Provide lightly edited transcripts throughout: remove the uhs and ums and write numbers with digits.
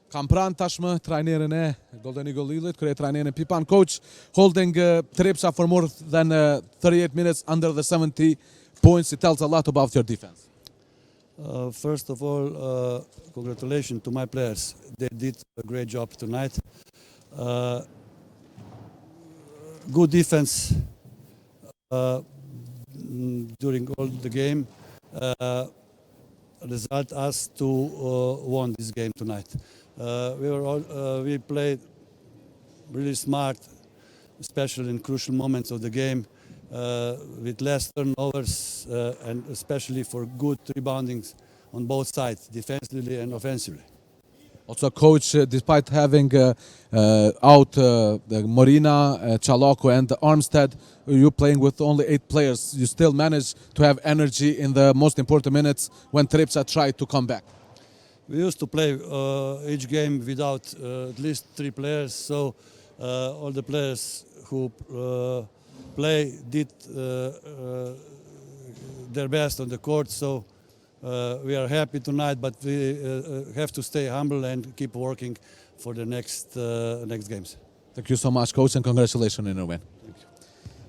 Kam pranë tashmë trajnerin e Golden Eagle Lillit, krye trajnerin Pipan. Coach, holding Trepça for more than 38 minutes under the 70 points, it tells a lot about your defense. First of all, congratulations to my players. They did a great job tonight. Good defense during all the game. Result us to won this game tonight. We played really smart, especially in crucial moments of the game, with less turnovers and especially for good reboundings on both sides, defensively and offensively. Also, coach, despite having out Morina, Chaloko and Armstead, you playing with only 8 players, you still managed to have energy in the most important minutes when Trepça tried to come back. We used to play each game without at least 3 players, so all the players who play did their best on the court, so we are happy tonight, but we have to stay humble and keep working for the next games. Thank you so much, coach, and congratulations in your win.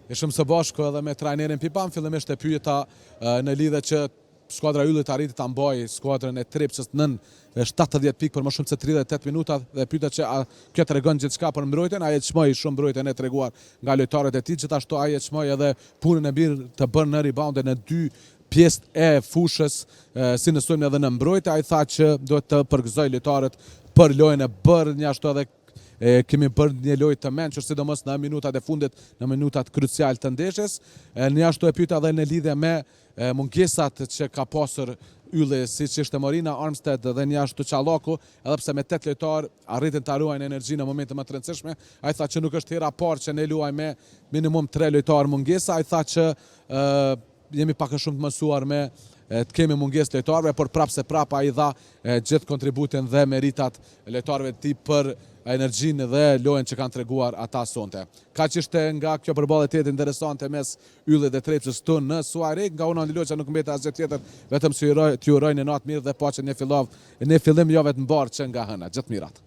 Ishëm së bashku edhe me trajnerin Pipan, fillimisht e pyeta në lidhje që skuadra yllit arriti ta mbajë skuadrën e Trepçës nën 70 pikë për më shumë se 38 minuta dhe pyeta që kjo tregon gjithçka për mbrojtjen, ai çmoi shumë mbrojtjen e treguar nga lojtarët e tij, gjithashtu ai çmoi edhe punën e mirë të bën në rebounde në 2 pjesë e fushës, si në sulm edhe në mbrojtje. Ai tha që duhet të përgëzoj lojtarët për lojën e bërë, njashtu edhe kemi bërë një lojë të mençur, sidomos në minutat e fundit, në minutat krucial të ndeshjes. Njashtu e pyeta edhe në lidhje me mungesat që ka pasur ylli, siç ishte Morina, Armstead dhe njashtu Chaloko, edhe pse me 8 lojtar arritën ta ruajnë energjinë në momente më të rëndësishme. Ai tha që nuk është hera e parë që ne luajmë me minimum 3 lojtar mungesa. Ai tha që jemi pak a shumë të mësuar me të kemi mungesë lojtarëve, por prapë ai dha gjithë kontributin dhe meritat lojtarëve të tij për energjinë dhe lojën që kanë treguar ata sonte. Kaq ishte nga kjo përballje tjetër interesante mes yllit dhe Trepçës tonë në Suareg, nga unë Andiloqa nuk mbetet asgjë tjetër, vetëm t'ju uroj në natë mirë dhe paqe në fillim javë të mbarë që nga hëna. Gjithë mirat.